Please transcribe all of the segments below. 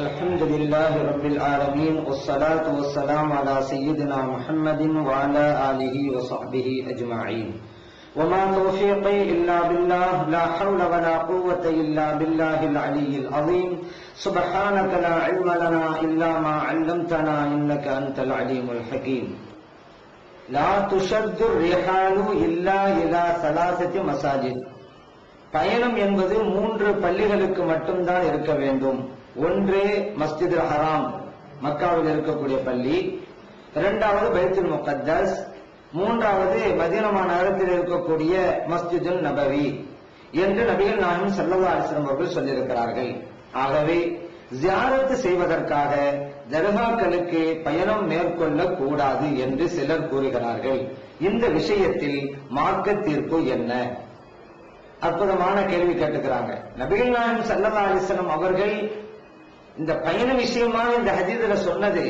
الحمد لله رب العالمين والصلاة والسلام على سيدنا محمد وعلى آله وصحبه أجمعين وما توفيقي إلا بالله لا حول ولا قوة إلا بالله العلي العظيم سبحانك لا علم لنا إلا ما علمتنا إنك أنت العليم الحكيم لا تشد الرحال إلا إلى ثلاثة مساجد பயணம் என்பது 3 பள்ளிகளுக்கு மட்டும்தான் இருக்க வேண்டும். ஒன்று மஸ்ஜிதுல் ஹராம் மக்காவில் இருக்கக்கூடிய பள்ளி, இரண்டாவது பைத்துல் முகத்தஸ், மூன்றாவது மதீனா நகரத்தில் இருக்கக்கூடிய மஸ்ஜிதுல் நபவி என்று நபிகள் நாயகம் ஸல்லல்லாஹு அலைஹி வஸல்லம் அவர்கள் சொல்லியிருக்கிறார்கள். ஆகவே ஜியாரத் செய்வதற்காக தர்காக்களுக்கு பயணம் மேற்கொள்ள கூடாது என்று சிலர் கூறுகிறார்கள். இந்த விஷயத்தில் மார்க்க தீர்ப்பு என்ன? அற்புதமான கேள்வி கேட்டுக்கிறாங்க. நபிகள் நாயகம் ஸல்லல்லாஹு அலைஹி வஸல்லம் அவர்கள் இந்த பயண விஷயமாக இந்த ஹதீஸ்ல சொன்னது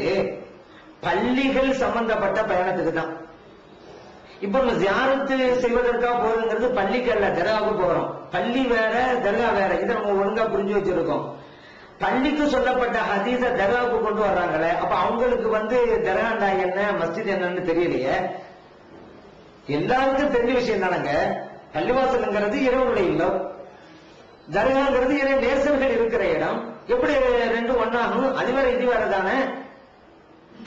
பள்ளிகள் சம்பந்தப்பட்ட பயணத்துக்கு தான். இப்ப நம்ம ஜியாரத்து செய்வதற்காக போறதுங்கிறது பள்ளிக்கு அல்ல, தர்காவுக்கு போறோம். பள்ளி வேற, தர்கா வேற. இதை நம்ம ஒழுங்கா புரிஞ்சு வச்சிருக்கோம். பள்ளிக்கு சொல்லப்பட்ட ஹதீஸ தர்காவுக்கு கொண்டு வர்றாங்களே, அப்ப அவங்களுக்கு தர்காண்டா என்ன, மஸ்ஜித் என்னன்னு தெரியலையே. எல்லாருக்கும் தெரிஞ்ச விஷயம் தானங்க. பள்ளிவாசல்ங்கிறது இறைவனுடைய இல்லம், தர்காங்கிறது இறை நேசர்கள் இருக்கிற இடம். எப்படி ரெண்டும் ஒன்னாகும்? அது வேற இது வேற தானே.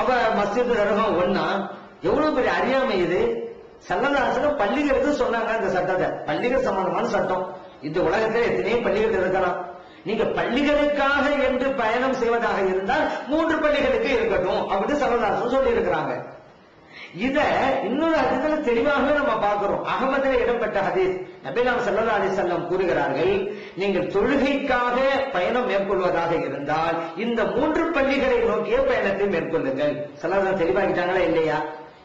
அப்ப மஸ்ஜித் தர்கா ஒன்னா? எவ்வளவு பெரிய அறியாமை இது. ஸல்லல்லாஹு அலைஹி வஸல்லம் பள்ளிகளுக்கு சொன்னாங்க இந்த சட்டத்தை. பள்ளிகள் சம்பந்தமான சட்டம். இந்த உலகத்தில் எத்தனையோ பள்ளிகள் இருக்கலாம். நீங்க பள்ளிகளுக்காக என்று பயணம் செய்வதாக இருந்தால் 3 பள்ளிகளுக்கு இருக்கட்டும் அப்படின்னு ஸல்லல்லாஹு அலைஹி வஸல்லம் சொல்லி இருக்கிறாங்க. இத இன்னொரு ஹதீஸ்ல தெளிவாக நம்ம பார்க்கிறோம். அகமதுல இடம்பெற்ற ஹதீஸ். நபிகள் ஸல்லல்லாஹு அலைஹி வஸல்லம் கூறுகிறார்கள், நீங்கள் தொழுகைக்காக பயணம் மேற்கொள்வதாக இருந்தால் இந்த 3 பள்ளிகளை நோக்கிய பயணத்தை மேற்கொள்ளுங்கள். ஸல்லல்லாஹு தெளிவாக்கிட்டாங்களா இல்லையா?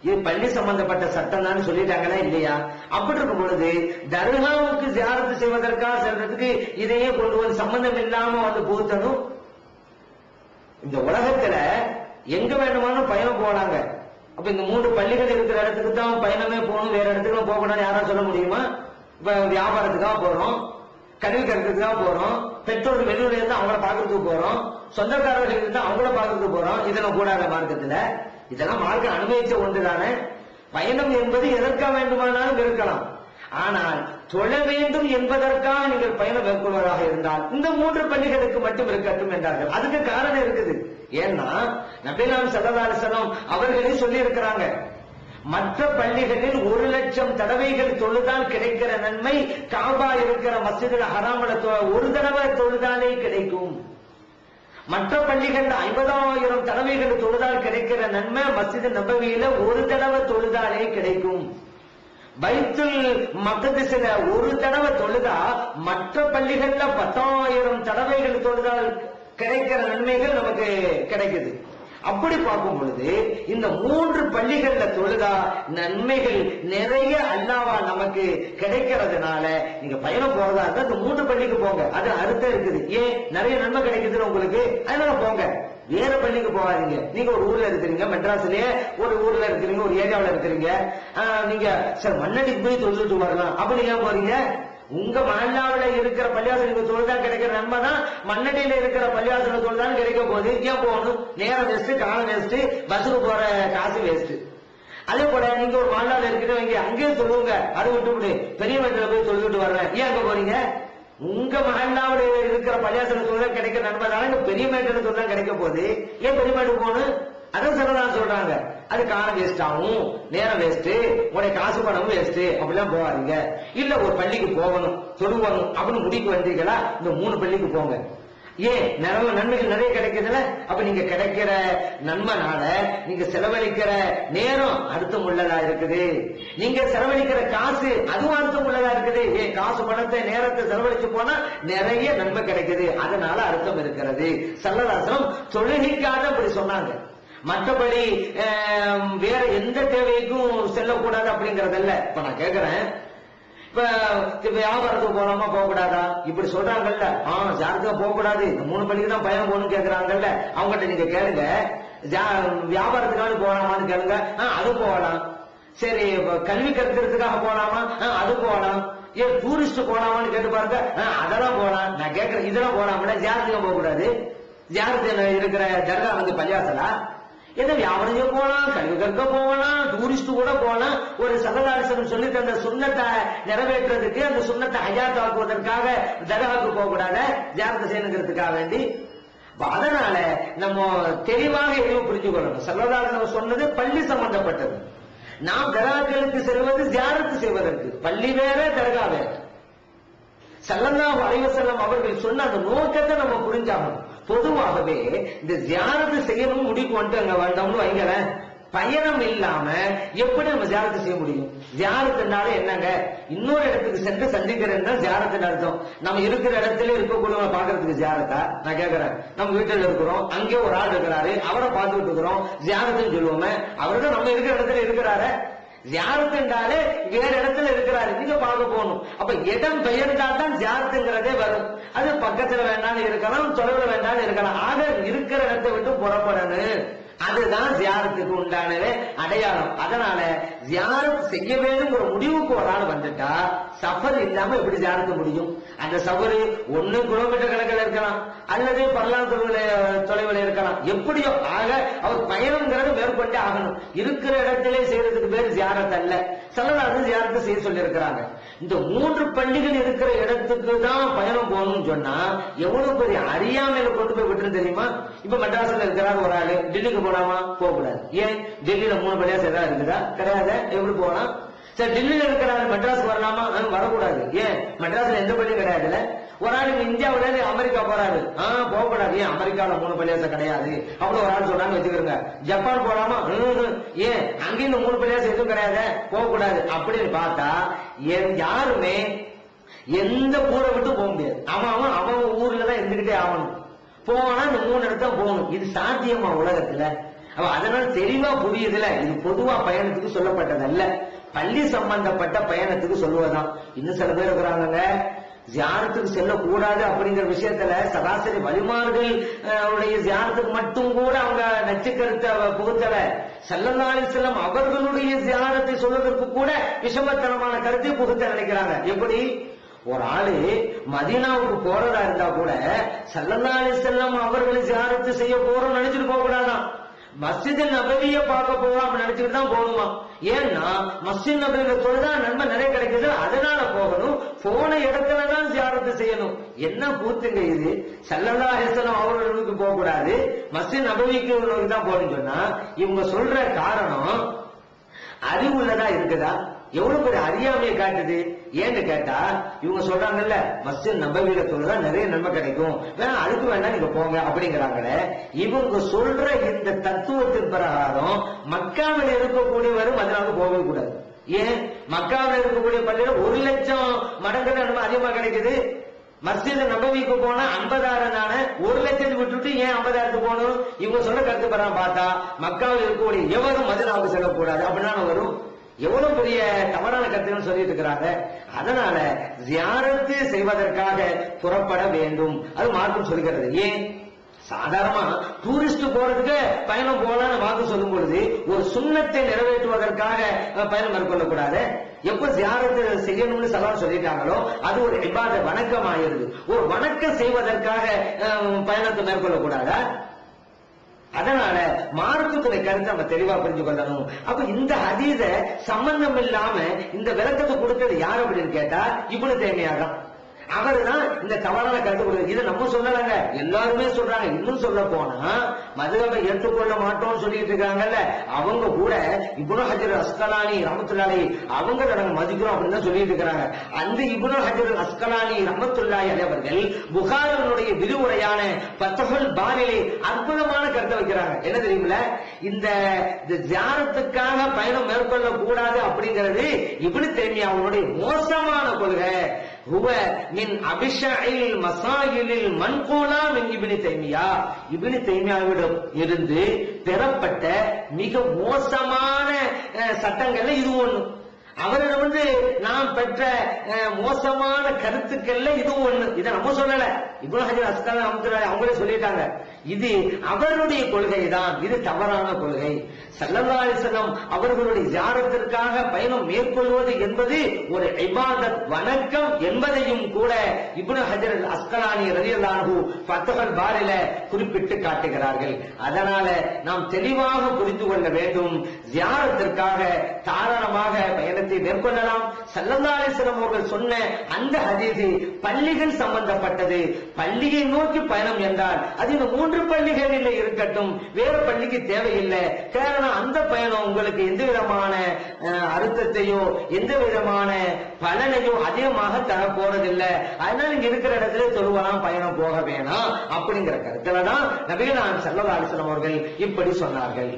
இது பள்ளி சம்பந்தப்பட்ட சட்டம் தான் சொல்லிட்டாங்களா இல்லையா? அப்படி இருக்கும் பொழுது தர்காவுக்கு ஜியாரத் செய்வதற்காக செல்றதுக்கு இதையே கொண்டு வந்து சம்பந்தம் இல்லாம புகுத்தணும். இந்த உலகத்துல எங்க வேணுமானும் பயணம் போனாங்க. அப்ப இந்த 3 பள்ளிகள் இருக்கிற இடத்துக்கு தான் பயணமே போகணும், வேற இடத்துக்கு போக கூடாது யாரா சொல்ல முடியுமா? இப்ப வியாபாரத்துக்காக போறோம், கல்வி கற்கிறதுக்காக போறோம், பெற்றோர் வெளியூர்ல இருந்து அவங்கள பாக்குறதுக்கு போறோம், சொந்தக்காரர்கள் இருந்து அவங்கள பாக்குறதுக்கு போறோம். இதெல்லாம் கூடாத மார்க்கத்துல. இதெல்லாம் மார்க்கம் அனுபவிச்ச ஒன்றுதானே. பயணம் என்பது எதற்காக வேண்டுமானாலும் இருக்கலாம். ஆனால் தொழ வேண்டும் என்பதற்காக நீங்கள் பயணம் மேற்கொள்வதாக இருந்தால் இந்த 3 பள்ளிகளுக்கு மட்டும் இருக்கட்டும் என்றார்கள். அதுக்கு காரணம் இருக்குது. ஏன்னா நபிகள் ஸல்லல்லாஹு அலைஹி வஸல்லம் அவர்களே சொல்லி இருக்கிறாங்க, மற்ற பள்ளிகளில் 1,00,000 தடவைகள் தொழுதால் கிடைக்கிற நன்மை காபா இருக்கிற மஸ்ஜிதுல் ஹராம்ல ஒரு தடவை தொழுதாலே கிடைக்கும். மற்ற பள்ளிகள்ல 50,000 தடவைகள் தொழுதால் கிடைக்கிற நன்மை மஸ்ஜித் நபவியில ஒரு தடவை தொழுதாலே கிடைக்கும். பைத்துல் மக்திஸ்ல ஒரு தடவை தொழுதா மற்ற பள்ளிகள்ல 10,000 தடவைகள் தொழுதால் கிடைக்கிற நன்மைகள் நமக்கு கிடைக்குது. அப்படி பார்க்கும் பொழுது இந்த 3 பள்ளிகள்ல தொழுதா நன்மைகள் நிறைய அல்லாஹ்வா நமக்கு கிடைக்கிறதுனால நீங்க பயணம் போறதா இருந்தா இந்த 3 பள்ளிக்கு போங்க. அது அர்த்தம் இருக்குது. ஏன் நிறைய நன்மை கிடைக்குது உங்களுக்கு, அதனால போங்க. வேற பள்ளிக்கு போகாதீங்க. நீங்க ஒரு ஊர்ல இருக்கிறீங்க, மெட்ராஸ்லயே ஒரு ஊர்ல இருக்கிறீங்க, ஒரு ஏரியாவில் இருக்கிறீங்க. நீங்க சார் மண்ணடிக்கு போய் தொழுதுட்டு வரலாம் அப்படி ஏன் போறீங்க? உங்க மஹல்லாவில இருக்கிற பள்ளியாசலுக்கு தொழுதான் கிடைக்கிற நன்மை தான் மண்ணடியில இருக்கிற பள்ளியாசல தொழுதான் கிடைக்க போகுது. ஏன் போகணும்? நேரம் வேஸ்ட், காலம் வேஸ்ட், பஸ்ஸுக்கு போற காசு வேஸ்ட். அதே போல நீங்க ஒரு மஹல்லால இருக்கிறவங்க அங்கேயே தொழுவுங்க. அதை விட்டு பெரிய வீட்டுல போய் தொழுவிட்டு வர்றேன் ஏன் அங்க போறீங்க? உங்க மஹல்லாவில இருக்கிற பள்ளியாசல தொழுதான் கிடைக்கிற நன்மை தானே பெரிய மேட்டில தொழுதான் கிடைக்க போகுது. ஏன் பெரிய மேட்டுக்கு போகணும்? அதான் சொல்லலாம் சொல்றாங்க. அது காலம் வேஸ்ட் ஆகும், நேரம் வேஸ்ட், உடைய காசு பணமும் வேஸ்ட். அப்படிலாம் போவாதீங்க. இல்ல ஒரு பள்ளிக்கு போகணும், தொழுவணும் அப்படின்னு முடிக்கு வந்தீங்களா, இந்த 3 பள்ளிக்கு போங்க. ஏன் நன்மைகள் நிறைய கிடைக்குதுல. அப்ப நீங்க கிடைக்கிற நன்மைனால நீங்க செலவழிக்கிற நேரம் அர்த்தம் உள்ளதா இருக்குது. நீங்க செலவழிக்கிற காசு அதுவும் அர்த்தம் உள்ளதா இருக்குது. ஏன் காசு பணத்தை நேரத்தை செலவழிச்சு போனா நிறைய நன்மை கிடைக்குது, அதனால அர்த்தம் இருக்கிறது. ஸல்லல்லாஹு அலைஹி வஸல்லம் தொழுகைக்காக அப்படி சொன்னாங்க. மற்றபடி வேற எந்த தேவைக்கும் செல்லக்கூடாது அப்படிங்கறதல்ல. இப்ப நான் கேக்குறேன், இப்ப வியாபாரத்துக்கு போலாமா போக கூடாதா இப்படி சொல்றாங்கல்ல. ஜாரத்துக்கு போக கூடாது, 3 பள்ளிக்கு தான் பயணம் போகணும்னு கேக்குறாங்கல்ல. அவங்ககிட்ட நீங்க கேளுங்க, வியாபாரத்துக்காக போகலாமான்னு கேளுங்க. அது போகலாம். சரி கல்வி கற்கிறதுக்காக போகலாமா? அது போகலாம். ஏன் டூரிஸ்ட் போலாமான்னு கேட்டு பாருங்க, அதெல்லாம் போலாம். நான் கேட்கிறேன் இதெல்லாம் போலாம்ல, ஜாரத்துக்கு போக கூடாது. ஜியாரத்து இருக்கிற தர்கா பள்ளிவாசலா? ஏதோ வியாபாரம் போலாம், கல்வி கற்க போகலாம், டூரிஸ்ட் கூட போலாம். ஒரு சல்லல்லாஹு சொல்லி தந்த சுன்னத்தை நிறைவேற்றுறதுக்கு, அந்த சுன்னத்தை ஹயாத்தாக்குவதற்காக தர்காவுக்கு போக கூடாத, ஜியாரத்து செய்யணுங்கிறதுக்காக வேண்டி. அதனால நம்ம தெளிவாக எதுவும் புரிஞ்சு கொள்ளணும். சல்லல்லாஹு சொன்னது பள்ளி சம்பந்தப்பட்டது. நாம் தர்காக்களுக்கு செல்வது ஜியாரத்து செய்வதற்கு. பள்ளி வேற, தர்கா வேற. ஸல்லல்லாஹு அலைஹி வஸல்லம் அவர்கள் சொன்ன அந்த நோக்கத்தை நம்ம புரிஞ்சாகணும். பொதுவாகவே இந்த ஜியாரத்து செய்யணும் முடிவு வந்துட்டு அங்க வந்தோம்னு வைங்களேன், பயணம் இல்லாம எப்படி நம்ம ஜியாரத்து செய்ய முடியும்? ஜியாரத்துனால என்னங்க, இன்னொரு இடத்துக்கு சென்று சந்திக்கிறேன் தான் ஜியாரத்துன்னு அர்த்தம். நம்ம இருக்கிற இடத்துல இருக்கக்கூடிய பாக்குறதுக்கு ஜியாரத்தா? நான் கேட்கிறேன். நம்ம வீட்டுல இருக்கிறோம், அங்கே ஒரு ஆள் இருக்கிறாரு, அவரை பார்த்துட்டு இருக்கிறோம், ஜியாரத்துன்னு சொல்லுவோமே. அவர் தான் நம்ம இருக்கிற இடத்துல இருக்கிறாரு. ஜியாரத் என்றாலே வேற இடத்துல இருக்கிறாரு, நீங்க பார்க்க போகணும். அப்ப இடம் பெயர்ந்தா தான் ஜியாரத்துங்கிறதே வரும். அது பக்கத்துல வேண்டாலும் இருக்கலாம், தொலைவில் வேண்டாலும் இருக்கலாம். ஆக இருக்கிற இடத்தை விட்டு புறப்படணும். அதுதான் ஜியாரத்துக்கு உண்டானவே அடையாளம். அதனால ஜியாரத் செய்ய வேண்டும் ஒரு முடிவுக்கு ஒரு ஆள் வந்துட்டா சஃபர் இல்லாம எப்படி ஜியாரத்து முடியும்? அந்த சஃபர் 1 கிலோமீட்டர் கணக்கில் இருக்கலாம், அல்லது தொலைவில் இருக்கலாம். எப்படியோ ஆக அவர் பயணம்ங்கிறது மேற்கொண்டே ஆகணும். இருக்கிற இடத்திலே செய்யறதுக்கு பேர் ஜியாரத் அல்ல. ஸல்லல்லாஹு ஜியாரத்து செய்ய சொல்லி இருக்கிறாங்க. இந்த 3 பள்ளிகள் இருக்கிற இடத்துக்கு தான் பயணம் போகணும்னு சொன்னா எவ்வளவு பெரிய அறியாமையில கொண்டு போய் விட்டு தெரியுமா? இப்ப மெட்ராஸ்ல இருக்கிறாரு ஒரு ஆளு, டெல்லிக்கு போலாமா? போக கூடாது. ஏன்? டெல்லியில 3 பள்ளியாசம் ஏதாவது இருக்குதா? கிடையாது. எப்படி போகலாம்? சரி, டெல்லியில இருக்கிறாரு, மெட்ராஸ் வரலாமா? வரக்கூடாது. ஏன்? மெட்ராஸ்ல எந்த பள்ளியும் கிடையாதுல்ல. ஒரு ஆள் இந்தியாவில இருந்து அமெரிக்கா போறாரு, போக கூடாது. ஏன்? அமெரிக்கால 3 பள்ளியாசம் கிடையாது. அப்படி ஒரு ஆள் சொன்னாங்க வச்சுக்கிறோங்க. ஜப்பான் போலாமா? ஏன்? அங்கேயும் இந்த 3 பள்ளியாசம் எதுவும் கிடையாது, போக கூடாது. அப்படின்னு பார்த்தா யாருமே எந்த ஊரை விட்டு போக முடியாது. அவன் ஊர்ல தான் இருந்துகிட்டே ஆகணும். போனா இந்த 3 இடத்துல போகணும். இது சாத்தியமா உலகத்துல? அதனால தெளிவா புரியுதுல, இது பொதுவா பயணத்துக்கு சொல்லப்பட்டதல்ல, பள்ளி சம்பந்தப்பட்ட பயணத்துக்கு சொல்லுவதுதான். இன்னும் சில பேர் இருக்கிறாங்க ஜியாரத்துக்கு செல்லக்கூடாது அப்படிங்கிற விஷயத்துல சராசரி வழிமார்கள் உடைய ஜியாரத்துக்கு மட்டும் கூட அவங்க நச்சுக்கருத்தை புகுத்தல. ஸல்லல்லாஹு அலைஹி வஸல்லம் அவர்களுடைய ஜியாரத்தை சொல்வதற்கு கூட விஷமத்தனமான கருத்தை புகுத்த நினைக்கிறாங்க. எப்படி? ஒரு ஆளு மதீனாவுக்கு போறதா இருந்தா கூட ஸல்லல்லாஹு அலைஹி வஸல்லம் அவர்களை ஜியாரத்து செய்ய போறோம் நினைச்சிட்டு போக கூடாதான். மஸ்ஜித் நபவியை பார்க்க போறோம் அப்படி நினைச்சுட்டு தான் போகணுமா? ஏன்னா மஸ்ஜித் நபவியில தொழுதா நன்மை நிறைய கிடைக்குது, அதனால போகணும். போன இடத்துலதான் ஜியாரத்து செய்யணும். என்ன கூத்துங்க இது? ஸல்லல்லாஹு அலைஹி வஸல்லம் அவர்களுக்கு போக கூடாது, மஸ்ஜித் நபவிக்கு தான் போகணும்னு சொன்னா இவங்க சொல்ற காரணம் அறிவுள்ளதா இருக்குதா? எவ்வளவு பெரிய அறியாமையை காட்டுது. ஏன்னு கேட்டா இவங்க சொல்றாங்கல்ல, மஸ்ஜித் நபவியில தொழுதா நிறைய நன்மை கிடைக்கும், வேணா அதுக்கு வேணா நீங்க போங்க அப்படிங்கிறாங்களே. இவங்க சொல்ற இந்த தத்துவத்தின் பிரகாரம் மக்காவில் இருக்கக்கூடியவரும் மதீனாவுக்கு போகவே கூடாது. ஏன்? மக்காவில் இருக்கக்கூடிய பள்ளியில 1 லட்சம் மடங்கு நன்மை அதிகமா கிடைக்குது. மஸ்ஜித் நபவிக்கு போனா 50,000 தானே, 1 லட்சத்தை விட்டுட்டு ஏன் 50,000 போகணும்? இவங்க சொல்ல கருத்து பெறாம பார்த்தா மக்காவில் இருக்கக்கூடிய எவரும் மதீனாவுக்கு செல்லக்கூடாது அப்படின்னா வரும். எவ்வளவு பெரிய தவறான கருத்துன்னு சொல்லிட்டு இருக்கிறாங்க. அதனால ஜியாரத்து செய்வதற்காக புறப்பட வேண்டும், அது மார்க்கம் சொல்கிறது. ஏன்? சாதாரணமா டூரிஸ்ட் போறதுக்கு பயணம் போகலான்னு மார்க்கம் சொல்லும் பொழுது ஒரு சுன்னத்தை நிறைவேற்றுவதற்காக பயணம் மேற்கொள்ளக்கூடாது. எப்ப ஜியாரத்து செய்யணும்னு ஸல்லல்லாஹு சொல்லிட்டாங்களோ அது ஒரு இபாத வணக்கம் ஆயிருது. ஒரு வணக்கம் செய்வதற்காக பயணத்தை மேற்கொள்ளக்கூடாதா? அதனால மார்க்கத்துடைய கருத்தை நம்ம தெளிவா புரிஞ்சு கொள்ளணும். அப்ப இந்த ஹதீஸ சம்பந்தம் இல்லாம இந்த விளக்கத்தை கொடுத்தது யார் அப்படின்னு கேட்டா இப்னு தைமியா தான். அவர்தான் இந்த தவறான கருத்து கொடுக்குது. இதை நம்ம சொல்லலங்க, எல்லாருமே சொல்றாங்க. இன்னும் சொல்ல போனா மதுஹபை ஏற்றுக்கொள்ள மாட்டோம்னு சொல்லிட்டு இருக்காங்கல்ல, அவங்க கூட இப்னு ஹஜர் அஸ்கலானி ரஹ்மத்துல்லாஹி அவங்க நாங்க மதிக்கிறோம் அப்படின்னு தான் சொல்லிட்டு இருக்காங்க. அந்த இப்னு ஹஜர் அஸ்கலானி ரஹ்மத்துல்லாஹி அலைஹி அவர்கள் புகாரினுடைய விரிவுரையான ஃபத்ஹுல் பாரிலே அற்புதமான கருத்தை வைக்கிறாங்க. என்ன தெரியுமில்ல, இந்த ஜியாரத்துக்காக பயணம் மேற்கொள்ள கூடாது அப்படிங்கிறது இப்னு தைமியாவுடைய மோசமான கொள்கை. ஹுவ மின் அபிஷஇல் மசாயிலில் மன்கூலா மின் இப்னு தைமியா, இப்னு தைமியாவிடம் இருந்து பெறப்பட்ட மிக மோசமான சட்டங்கள்ல இது ஒண்ணு. அவரிடம் நாம் பெற்ற மோசமான கருத்துக்கள்ல இதுவும் ஒண்ணு. இதை நம்ம சொல்லல, இப்னு ஹஜர் அஸ்கலானி ரஹ்மத்துல்லாஹி அவங்களே சொல்லிட்டாங்க. இது அவருடைய கொள்கை தான், இது தவறான கொள்கை. ஸல்லல்லாஹு அலைஹி வஸல்லம் அவர்களுடைய ஜியாரத்திற்காக பயணம் மேற்கொள்வது என்பது ஒரு இபாதத், வணக்கம் என்பதையும் கூட இப்னு ஹஜர் அஸ்கலானி ரலியல்லாஹு அன்ஹு ஃபத்ஹுல் பாரில குறிப்பிட்டு காட்டுகிறார்கள். அதனால நாம் தெளிவாக புரிந்து கொள்ள வேண்டும், ஜியாரத்திற்காக தாராளமாக பயணத்தை மேற்கொள்ளலாம். ஸல்லல்லாஹு அலைஹி வஸல்லம் அவர்கள் சொன்ன அந்த ஹதீஸ் பள்ளிகள் சம்பந்தப்பட்டது. பள்ளியை நோக்கி பயணம் என்றால் அது இந்த 3 பள்ளிகளில் இருக்கட்டும், வேறு பள்ளிக்கு தேவையில்லை. காரணம் அந்த பயணம் உங்களுக்கு எந்த விதமான அர்த்தத்தையோ எந்த விதமான பலனையோ அதிகமாக தர போறதில்லை. அதனால இங்க இருக்கிற இடத்துல தொழுவலாம், பயணம் போக வேணாம் அப்படிங்கிற கருத்துல தான் நபிகள் நாயகம் ஸல்லல்லாஹு அலைஹி வஸல்லம் அவர்கள் இப்படி சொன்னார்கள்.